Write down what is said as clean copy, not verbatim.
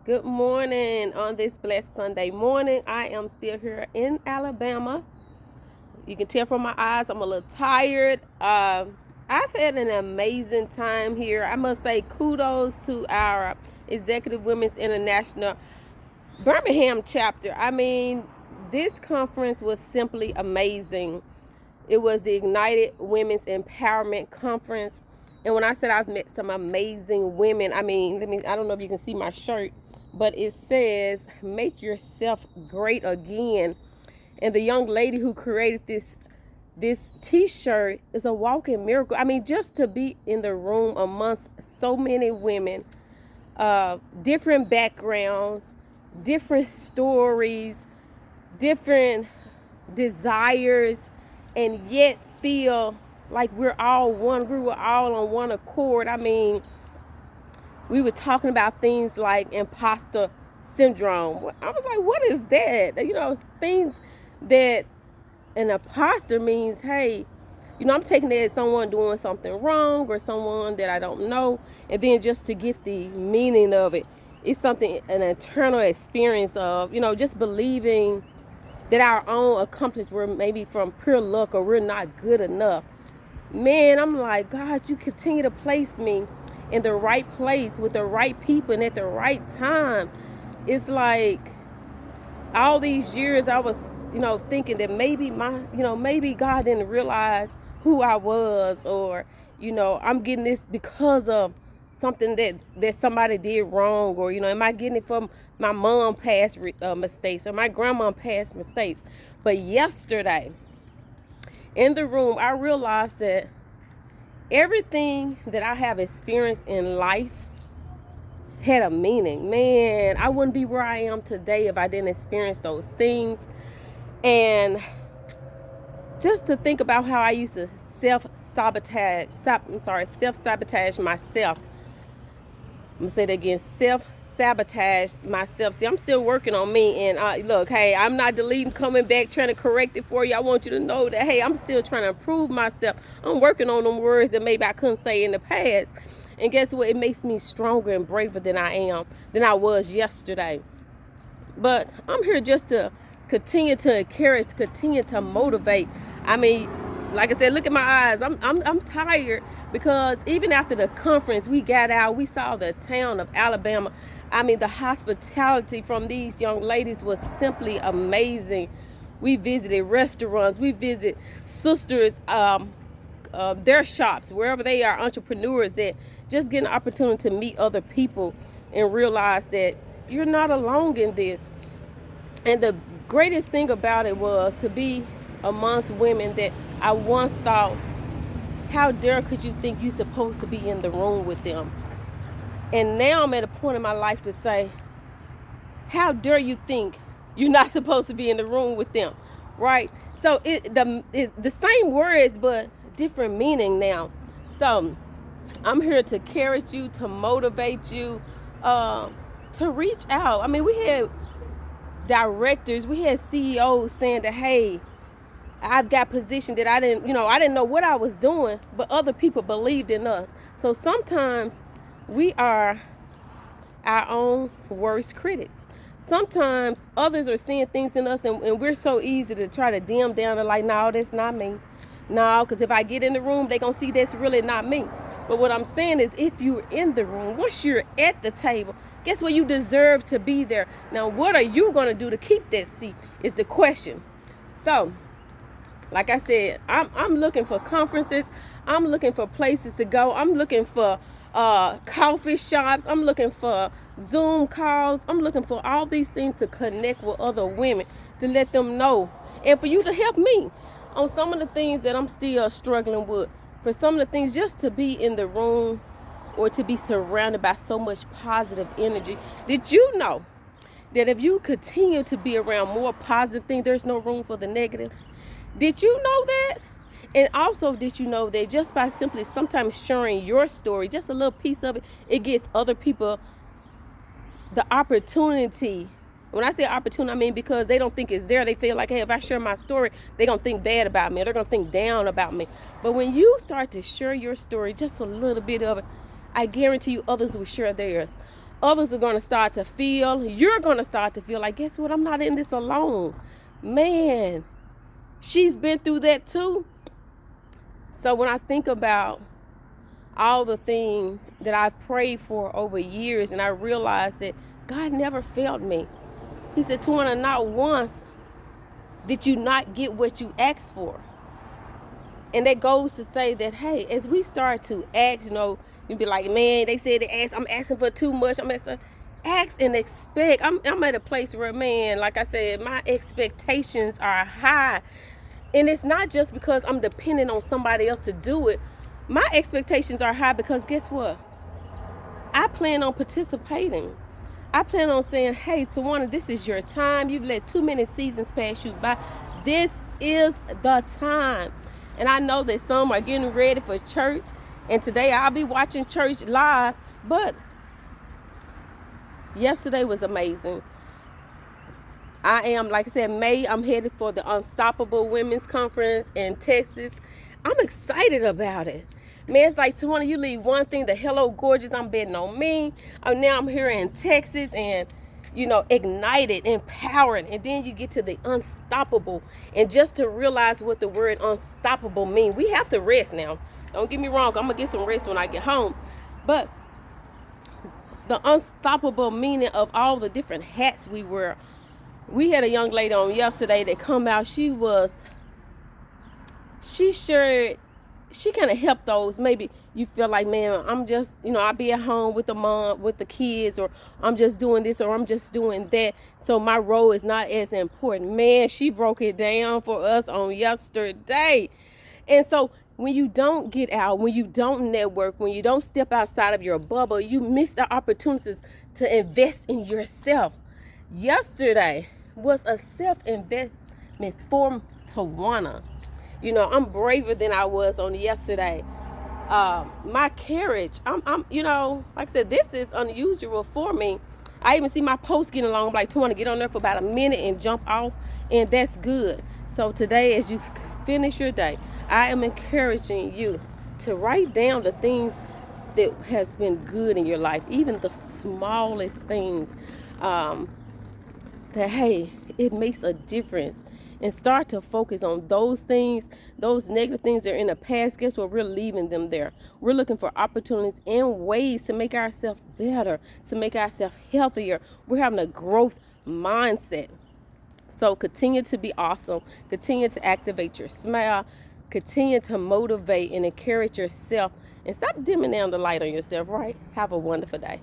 Good morning on this blessed Sunday morning. I am still here in Alabama. You can tell from my eyes I'm a little tired. I've had an amazing time here. I must say kudos to our Executive Women's International Birmingham chapter. I mean, this conference was simply amazing. It was the Ignited Women's Empowerment Conference. And when I said I've met some amazing women, I mean, I don't know if you can see my shirt, but it says, make yourself great again. And the young lady who created this t-shirt is a walking miracle. I mean, just to be in the room amongst so many women, different backgrounds, different stories, different desires, and yet feel like we're all one. We were all on one accord. I mean, we were talking about things like imposter syndrome. I was like, what is that? You know, things that an imposter means, hey, you know, I'm taking it as someone doing something wrong or someone that I don't know. And then just to get the meaning of it, it's something, an internal experience of, you know, just believing that our own accomplishments were maybe from pure luck or we're not good enough. Man, I'm like, God, you continue to place me in the right place with the right people and at the right time. It's like all these years I was, you know, thinking that maybe maybe God didn't realize who I was, or, you know, I'm getting this because of something that somebody did wrong, or, you know, am I getting it from my mom past mistakes or my grandma past mistakes? But yesterday in the room, I realized that everything that I have experienced in life had a meaning. Man, I wouldn't be where I am today if I didn't experience those things. And just to think about how I used to self-sabotage myself. I'm gonna say that again, self-sabotage myself. See, I'm still working on me, and look, hey, I'm not deleting, coming back, trying to correct it for you. I want you to know that, hey, I'm still trying to improve myself. I'm working on them words that maybe I couldn't say in the past. And guess what? It makes me stronger and braver than I was yesterday. But I'm here just to continue to encourage, to continue to motivate. I mean, like I said, look at my eyes. I'm tired because even after the conference, we got out, we saw the town of Alabama. I mean, the hospitality from these young ladies was simply amazing. We visited restaurants, we visited sisters, their shops, wherever they are, entrepreneurs, at just getting an opportunity to meet other people and realize that you're not alone in this. And the greatest thing about it was to be amongst women that I once thought, how dare could you think you're supposed to be in the room with them? And now I'm at a point in my life to say, how dare you think you're not supposed to be in the room with them, right? So the same words, but different meaning now. So I'm here to encourage you, to motivate you, to reach out. I mean, we had directors, we had CEOs saying that, hey, I've got position that I didn't know what I was doing, but other people believed in us. So sometimes we are our own worst critics. Sometimes others are seeing things in us, and we're so easy to try to dim down and like, no, that's not me. No, because if I get in the room, they're going to see that's really not me. But what I'm saying is, if you're in the room, once you're at the table, guess what? You deserve to be there. Now, what are you going to do to keep that seat is the question. So, like I said, I'm looking for conferences. I'm looking for places to go. I'm looking for coffee shops. I'm looking for Zoom calls. I'm looking for all these things to connect with other women, to let them know, and for you to help me on some of the things that I'm still struggling with. For some of the things, just to be in the room or to be surrounded by so much positive energy. Did you know that if you continue to be around more positive things, there's no room for the negative? Did you know that? And also, did you know that just by simply sometimes sharing your story, just a little piece of it, it gets other people the opportunity. When I say opportunity, I mean because they don't think it's there. They feel like, hey, if I share my story, they're going to think bad about me. Or they're going to think down about me. But when you start to share your story, just a little bit of it, I guarantee you others will share theirs. Others are going to start to feel, you're going to start to feel like, guess what? I'm not in this alone. Man, she's been through that too. So when I think about all the things that I've prayed for over years, and I realized that God never failed me. He said, Tawana, not once did you not get what you asked for. And that goes to say that, hey, as we start to ask, you'd be like, man, they said they ask, I'm asking for too much. Ask and expect. I'm at a place where, man, like I said, my expectations are high. And it's not just because I'm dependent on somebody else to do it. My expectations are high because guess what? I plan on participating. I plan on saying, hey, Tawana, this is your time. You've let too many seasons pass you by. This is the time. And I know that some are getting ready for church. And today I'll be watching church live. But yesterday was amazing. I am, like I said, May, I'm headed for the Unstoppable Women's Conference in Texas. I'm excited about it. Man, it's like, Tawana, you leave one thing, the Hello Gorgeous, I'm betting on me. Now I'm here in Texas and, ignited, empowered. And then you get to the unstoppable. And just to realize what the word unstoppable means, we have to rest now. Don't get me wrong, I'm going to get some rest when I get home. But the unstoppable meaning of all the different hats we wear. We had a young lady on yesterday that come out. She kind of helped those. Maybe you feel like, man, I'm just, I'll be at home with the mom, with the kids, or I'm just doing this, or I'm just doing that. So my role is not as important. Man, she broke it down for us on yesterday. And so when you don't get out, when you don't network, when you don't step outside of your bubble, you miss the opportunities to invest in yourself. Yesterday was a self-investment for Tawana. I'm braver than I was on yesterday. My carriage, I'm like I said, this is unusual for me. I even see my post getting along. I'm like, Tawana, get on there for about a minute and jump off, and that's good. So today, as you finish your day, I am encouraging you to write down the things that has been good in your life, even the smallest things, that, hey, it makes a difference. And start to focus on those things, those negative things that are in the past. Guess what? We're leaving them there. We're looking for opportunities and ways to make ourselves better, to make ourselves healthier. We're having a growth mindset. So continue to be awesome. Continue to activate your smile. Continue to motivate and encourage yourself. And stop dimming down the light on yourself, right? Have a wonderful day.